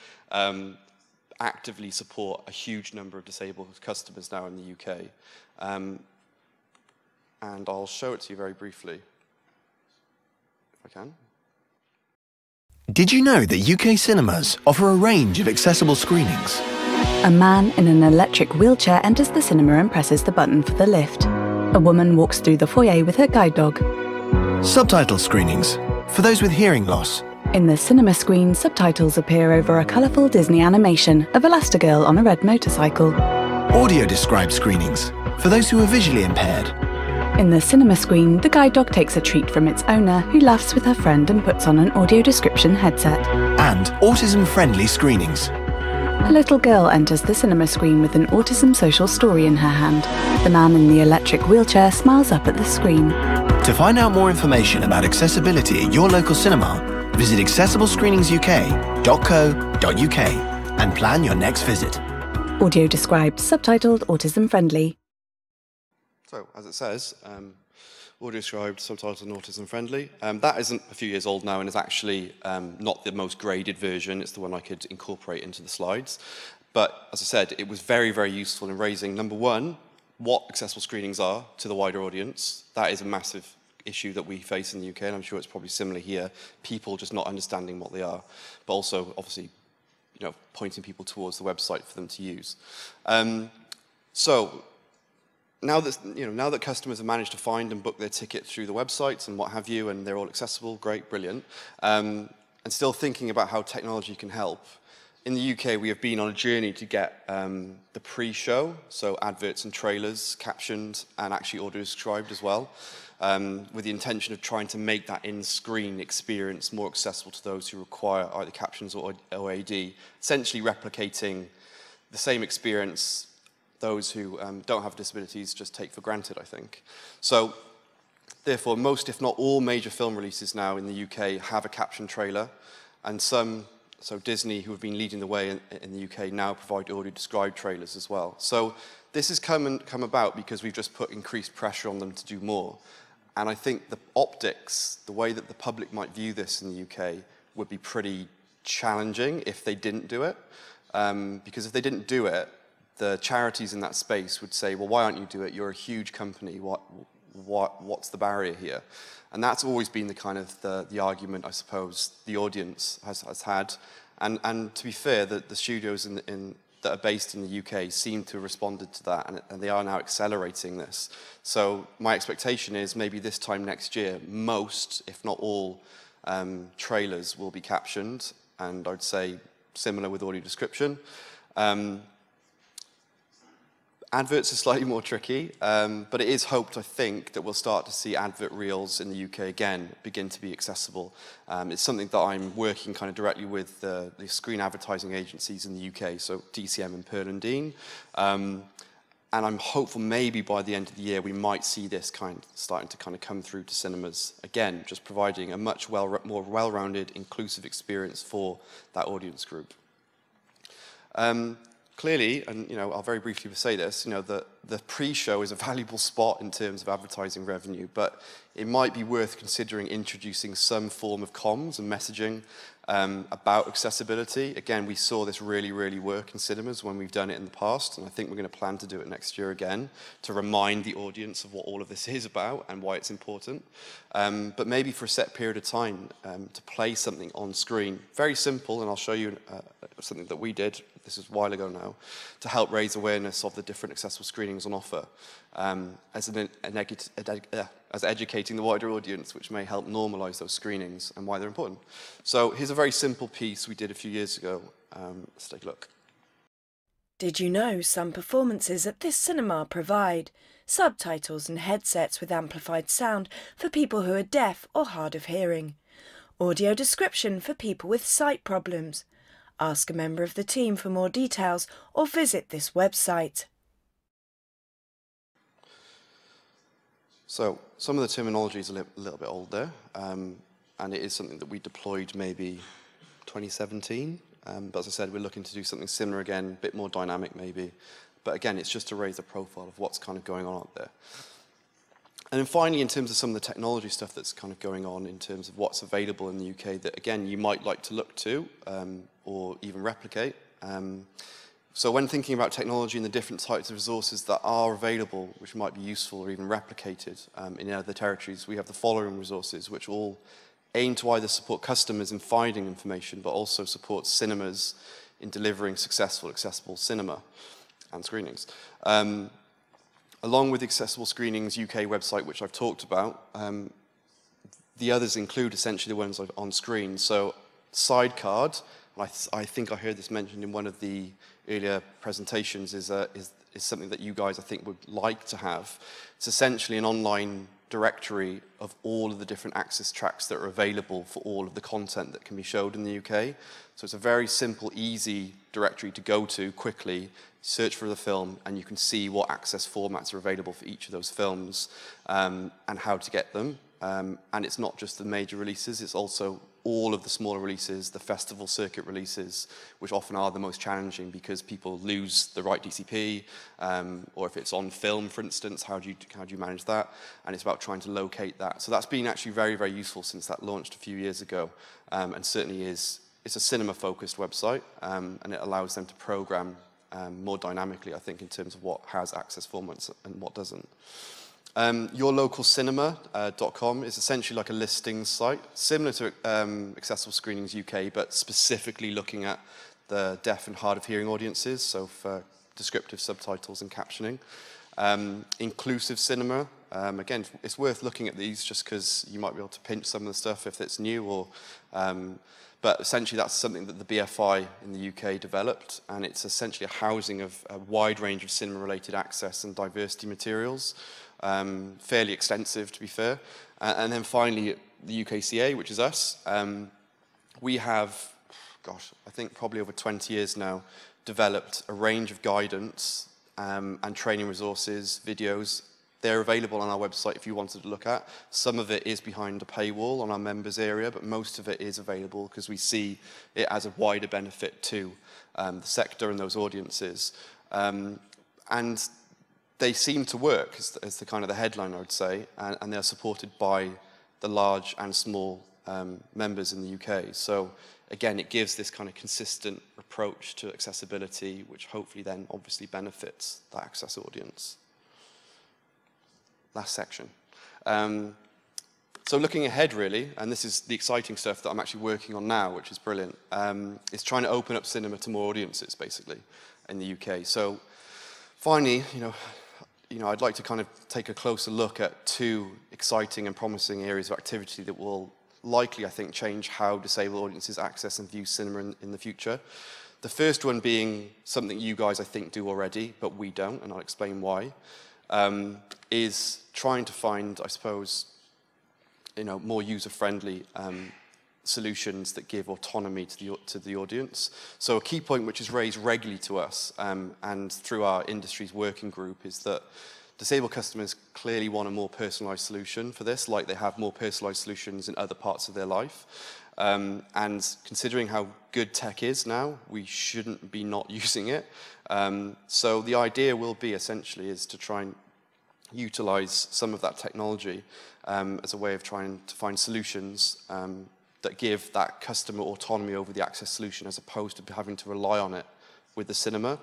actively support a huge number of disabled customers now in the UK. And I'll show it to you very briefly, if I can. Did you know that UK cinemas offer a range of accessible screenings? A man in an electric wheelchair enters the cinema and presses the button for the lift. A woman walks through the foyer with her guide dog. Subtitle screenings for those with hearing loss, In the cinema screen, subtitles appear over a colourful Disney animation of Elastigirl on a red motorcycle. Audio described screenings for those who are visually impaired. In the cinema screen, the guide dog takes a treat from its owner, who laughs with her friend and puts on an audio description headset. And autism-friendly screenings. A little girl enters the cinema screen with an autism social story in her hand. The man in the electric wheelchair smiles up at the screen. To find out more information about accessibility at your local cinema, visit accessiblescreeningsuk.co.uk and plan your next visit. Audio described, subtitled, autism friendly. So, as it says, audio described, subtitled and autism friendly. That isn't a few years old now and is actually not the most graded version. It's the one I could incorporate into the slides. But as I said, it was very, very useful in raising, number one, what accessible screenings are to the wider audience. That is a massive issue that we face in the UK, and I'm sure it's probably similar here. People just not understanding what they are, but also, obviously, pointing people towards the website for them to use. So, now that customers have managed to find and book their ticket through the websites and what have you, and they're all accessible, great, brilliant, and still thinking about how technology can help, in the UK we have been on a journey to get the pre-show, so adverts and trailers, captioned and actually audio described as well, with the intention of trying to make that in-screen experience more accessible to those who require either captions or AD, essentially replicating the same experience those who don't have disabilities just take for granted, I think. So, therefore, most, if not all, major film releases now in the UK have a caption trailer, and some, so Disney, who have been leading the way in the UK, now provide audio-described trailers as well. So, this has come about because we've just put increased pressure on them to do more. And I think the optics, the way that the public might view this in the UK, would be pretty challenging if they didn't do it. Because if they didn't do it, the charities in that space would say, well, why aren't you doing it? You're a huge company. What's the barrier here? And that's always been the kind of the argument, I suppose, the audience has had. And to be fair, the studios that are based in the UK seem to have responded to that, and they are now accelerating this. So my expectation is maybe this time next year, most, if not all, trailers will be captioned, and I'd say similar with audio description. Adverts are slightly more tricky, but it is hoped, I think, that we'll start to see advert reels in the UK again begin to be accessible. It's something that I'm working kind of directly with the screen advertising agencies in the UK, so DCM and Pearl & Dean. And I'm hopeful maybe by the end of the year we might see this starting to kind of come through to cinemas again, just providing a much more well-rounded, inclusive experience for that audience group. Clearly, and I'll very briefly say this, the pre-show is a valuable spot in terms of advertising revenue, but it might be worth considering introducing some form of comms and messaging about accessibility. Again, we saw this really, really work in cinemas when we've done it in the past, and I think we're going to plan to do it next year again to remind the audience of what all of this is about and why it's important. But maybe for a set period of time to play something on screen. Very simple, and I'll show you something that we did, this is a while ago now, to help raise awareness of the different accessible screenings on offer as educating the wider audience, which may help normalise those screenings and why they're important. So here's a very simple piece we did a few years ago. Let's take a look. Did you know some performances at this cinema provide subtitles and headsets with amplified sound for people who are deaf or hard of hearing? Audio description for people with sight problems? Ask a member of the team for more details or visit this website. So some of the terminology is a little bit older, and it is something that we deployed maybe 2017. But as I said, we're looking to do something similar again, a bit more dynamic maybe. But again, it's just to raise the profile of what's kind of going on out there. And then finally, in terms of some of the technology stuff that's kind of going on in terms of what's available in the UK that, again, you might like to look to or even replicate. So when thinking about technology and the different types of resources that are available, which might be useful or even replicated in other territories, we have the following resources, which all aim to either support customers in finding information, but also support cinemas in delivering successful, accessible cinema and screenings. Along with the Accessible Screenings UK website, which I've talked about, the others include essentially the ones on screen. So Sidecard, I think I heard this mentioned in one of the earlier presentations, is something that you guys, I think, would like to have. It's essentially an online directory of all of the different access tracks that are available for all of the content that can be showed in the UK. So it's a very simple, easy directory to go to quickly, search for the film, and you can see what access formats are available for each of those films and how to get them. And it's not just the major releases, it's also all of the smaller releases, the festival circuit releases, which often are the most challenging because people lose the right DCP, or if it's on film, for instance, how do you manage that? And it's about trying to locate that. So that's been actually very, very useful since that launched a few years ago, and certainly it's a cinema-focused website, and it allows them to program more dynamically, I think, in terms of what has access formats and what doesn't. Yourlocalcinema.com is essentially like a listings site, similar to Accessible Screenings UK, but specifically looking at the deaf and hard of hearing audiences, so for descriptive subtitles and captioning. Inclusive Cinema, again, it's worth looking at these just because you might be able to pinch some of the stuff if it's new, or but essentially that's something that the BFI in the UK developed, and it's essentially a housing of a wide range of cinema-related access and diversity materials. Fairly extensive, to be fair. And then finally, the UKCA, which is us. We have, gosh, I think probably over 20 years now, developed a range of guidance and training resources, videos. They're available on our website if you wanted to look at. Some of it is behind a paywall on our members area, but most of it is available because we see it as a wider benefit to the sector and those audiences. And they seem to work, as the kind of the headline, I would say, and they're supported by the large and small members in the UK. So again, it gives this kind of consistent approach to accessibility, which hopefully then obviously benefits the access audience. Last section. So looking ahead, really, and this is the exciting stuff that I'm actually working on now, which is brilliant, is trying to open up cinema to more audiences, basically, in the UK. So finally, I'd like to kind of take a closer look at two exciting and promising areas of activity that will likely, I think, change how disabled audiences access and view cinema in the future. The first one being something you guys, I think, do already, but we don't, and I'll explain why, is trying to find, I suppose, more user-friendly solutions that give autonomy to the audience. So a key point which is raised regularly to us and through our industry's working group is that disabled customers clearly want a more personalised solution for this, like they have more personalised solutions in other parts of their life. And considering how good tech is now, we shouldn't be not using it. So the idea will be essentially is to try and utilise some of that technology as a way of trying to find solutions that give that customer autonomy over the access solution as opposed to having to rely on it with the cinema,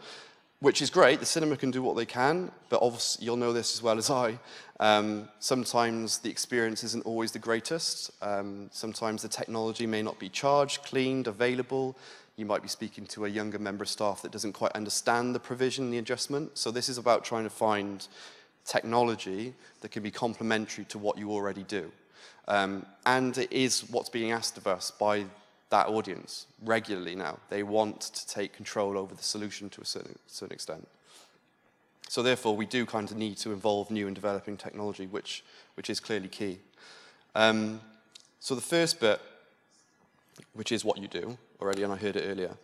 which is great. The cinema can do what they can, but obviously you'll know this as well as I. Sometimes the experience isn't always the greatest. Sometimes the technology may not be charged, cleaned, available. You might be speaking to a younger member of staff that doesn't quite understand the provision, the adjustment. So this is about trying to find technology that can be complementary to what you already do. And it is what's being asked of us by that audience regularly now. They want to take control over the solution to a certain extent. So therefore, we do kind of need to involve new and developing technology, which is clearly key. So the first bit, which is what you do already, and I heard it earlier,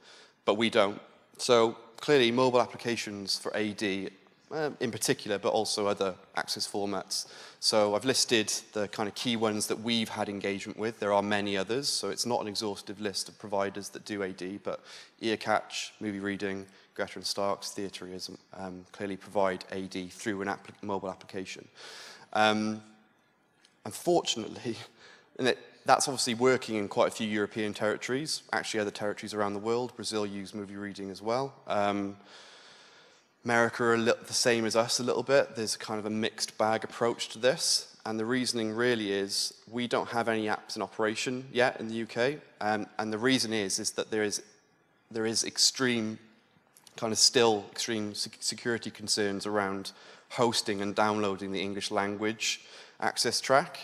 but we don't. So clearly, mobile applications for AD in particular, but also other access formats. So I've listed the kind of key ones that we've had engagement with. There are many others, so it's not an exhaustive list of providers that do AD, but Earcatch, Movie Reading, Greta and Starks, Theatrism clearly provide AD through an mobile application. Unfortunately, that's obviously working in quite a few European territories, actually other territories around the world. Brazil use Movie Reading as well. America are the same as us a little bit. There's kind of a mixed bag approach to this. And the reasoning really is we don't have any apps in operation yet in the UK. And the reason is that there is extreme security concerns around hosting and downloading the English language access track.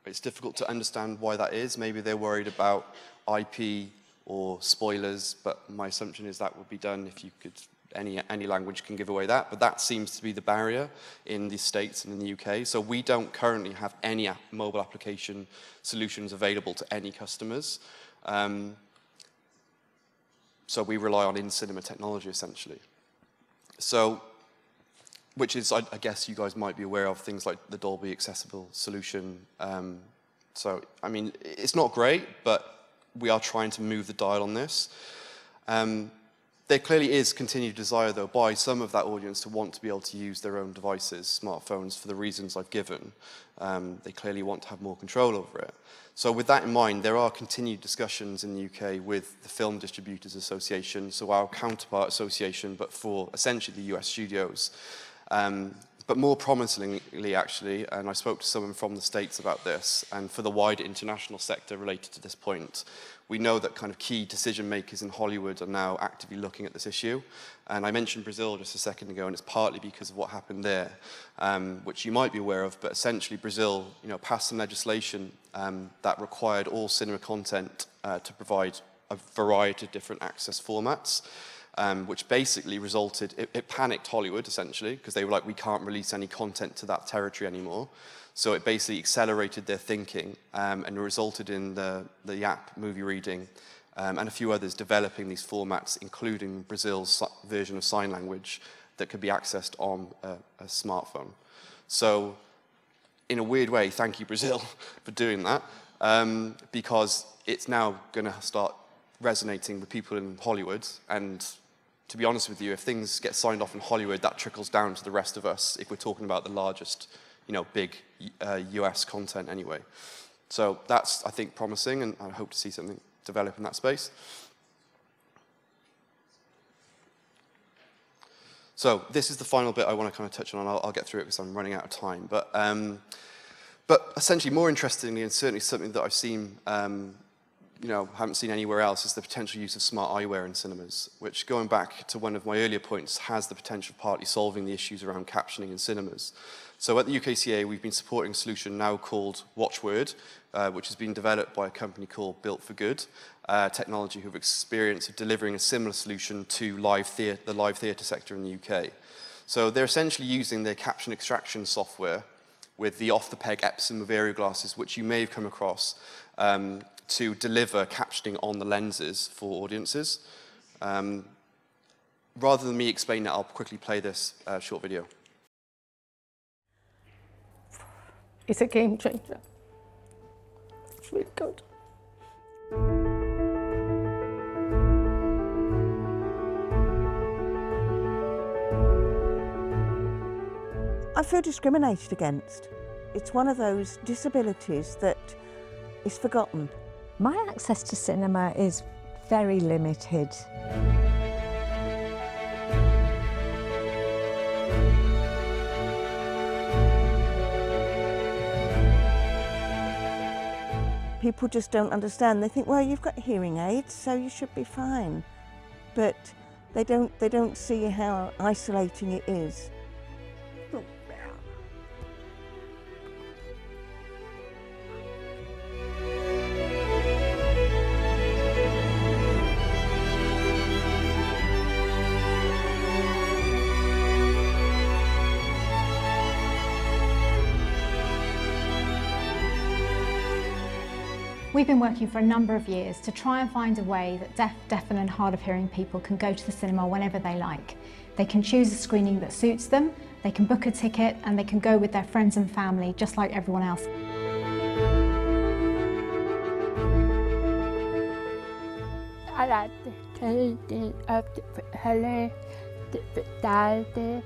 It's difficult to understand why that is. Maybe they're worried about IP or spoilers, but my assumption is that would be done if you could, any language can give away that, but that seems to be the barrier in the States and in the UK. So we don't currently have any mobile application solutions available to any customers. So we rely on in-cinema technology, essentially. So, which is, I guess you guys might be aware of, things like the Dolby Accessible solution. So, I mean, it's not great, but we are trying to move the dial on this. There clearly is continued desire, though, by some of that audience to want to be able to use their own devices, smartphones, for the reasons I've given. They clearly want to have more control over it. So with that in mind, there are continued discussions in the UK with the Film Distributors Association, so our counterpart association, but for essentially the US studios. But more promisingly, actually, and I spoke to someone from the States about this, and for the wider international sector related to this point, we know that kind of key decision makers in Hollywood are now actively looking at this issue. And I mentioned Brazil just a second ago, and it's partly because of what happened there, which you might be aware of, but essentially Brazil, passed some legislation that required all cinema content to provide a variety of different access formats. Which basically resulted, it panicked Hollywood, essentially, because they were like, we can't release any content to that territory anymore. So it basically accelerated their thinking and resulted in the app Movie Reading and a few others developing these formats, including Brazil's version of sign language that could be accessed on a smartphone. So in a weird way, thank you, Brazil, for doing that, because it's now going to start resonating with people in Hollywood. And to be honest with you, if things get signed off in Hollywood, that trickles down to the rest of us if we're talking about the largest, big US content anyway. So that's, I think, promising, and I hope to see something develop in that space. So this is the final bit I want to kind of touch on, and I'll get through it because I'm running out of time. But essentially, more interestingly, and certainly something that I've seen haven't seen anywhere else, is the potential use of smart eyewear in cinemas, which, going back to one of my earlier points, has the potential of partly solving the issues around captioning in cinemas. So at the UKCA, we've been supporting a solution now called Watchword, which has been developed by a company called Built for Good Technology, who have experience of delivering a similar solution to the live theatre sector in the UK. So they're essentially using their caption extraction software with the off-the-peg Epson Moverio glasses, which you may have come across, to deliver captioning on the lenses for audiences. Rather than me explain it, I'll quickly play this short video. It's a game changer. It's really good. I feel discriminated against. It's one of those disabilities that is forgotten. My access to cinema is very limited. People just don't understand. They think, well, you've got hearing aids, so you should be fine. But they don't see how isolating it is. We've been working for a number of years to try and find a way that deaf and hard of hearing people can go to the cinema whenever they like. They can choose a screening that suits them, they can book a ticket, and they can go with their friends and family just like everyone else. I like the changing of the colour, the vitality.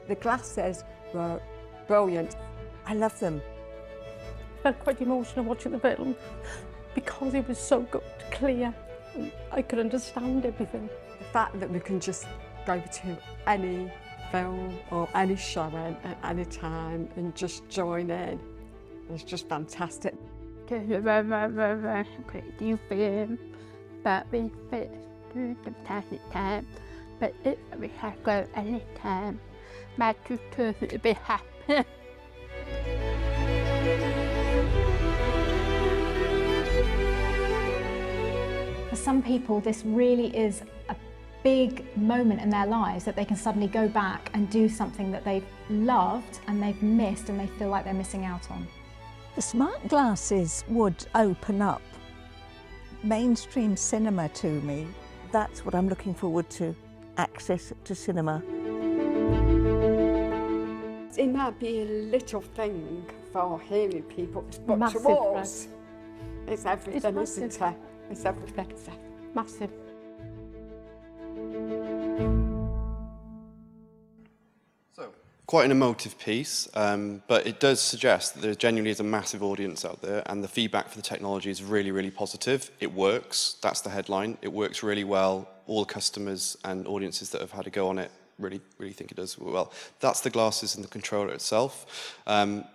The glasses were brilliant. I love them. I felt quite emotional watching the film because it was so good, clear. I could understand everything. The fact that we can just go to any film or any showing at any time and just join in is just fantastic. It's a very great new film, but we fit through the fantastic time, but we have go any time. my tooth turns a bit happy. For some people, this really is a big moment in their lives that they can suddenly go back and do something that they've loved and they've missed and they feel like they're missing out on. The smart glasses would open up mainstream cinema to me. That's what I'm looking forward to, access to cinema. It might be a little thing for hearing people, but Massive, to us, it's everything, massive. isn't it? It's everything. Massive. So, quite an emotive piece, but it does suggest that there genuinely is a massive audience out there, and the feedback for the technology is really, really positive. It works. That's the headline. It works really well. All customers and audiences that have had a go on it really think it does well. That's the glasses and the controller itself.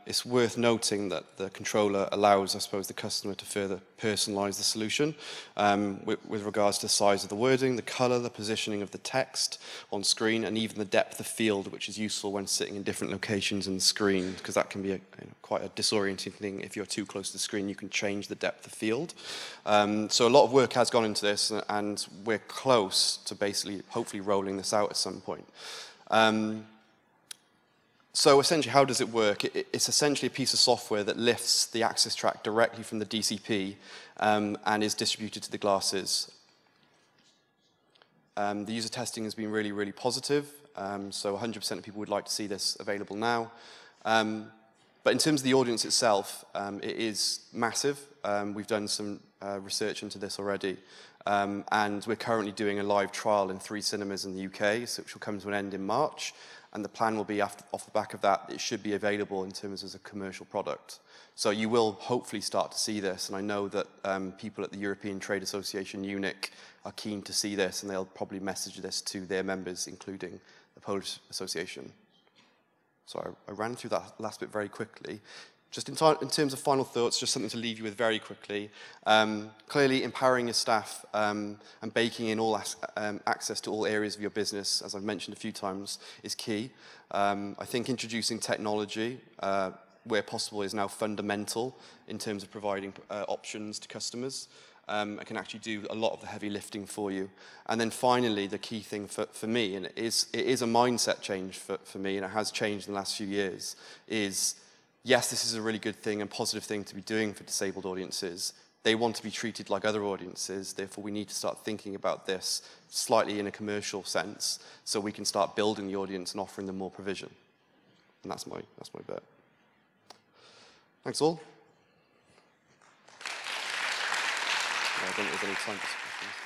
It's worth noting that the controller allows, I suppose, the customer to further personalize the solution with regards to the size of the wording, the color, the positioning of the text on screen, and even the depth of field, which is useful when sitting in different locations in the screen, because that can be quite a disorienting thing. If you're too close to the screen, you can change the depth of field. So a lot of work has gone into this, and we're close to basically, hopefully, rolling this out at some point. So essentially, how does it work? It's essentially a piece of software that lifts the access track directly from the DCP and is distributed to the glasses. The user testing has been really, really positive. So 100% of people would like to see this available now. But in terms of the audience itself, it is massive. We've done some research into this already. And we're currently doing a live trial in 3 cinemas in the UK, so which will come to an end in March. And the plan will be, off the back of that, it should be available in terms as a commercial product. So you will hopefully start to see this, and I know that people at the European Trade Association, UNIC, are keen to see this, and they'll probably message this to their members, including the Polish Association. So I ran through that last bit very quickly. Just in terms of final thoughts, just something to leave you with very quickly. Clearly, empowering your staff and baking in all access to all areas of your business, as I've mentioned a few times, is key. I think introducing technology where possible is now fundamental in terms of providing options to customers. It can actually do a lot of the heavy lifting for you. And then finally, the key thing for me, and it is a mindset change for me, and it has changed in the last few years, is yes, this is a really good thing and positive thing to be doing for disabled audiences. They want to be treated like other audiences, therefore we need to start thinking about this slightly in a commercial sense so we can start building the audience and offering them more provision. And that's my bit. Thanks all. I don't think there's any time for questions.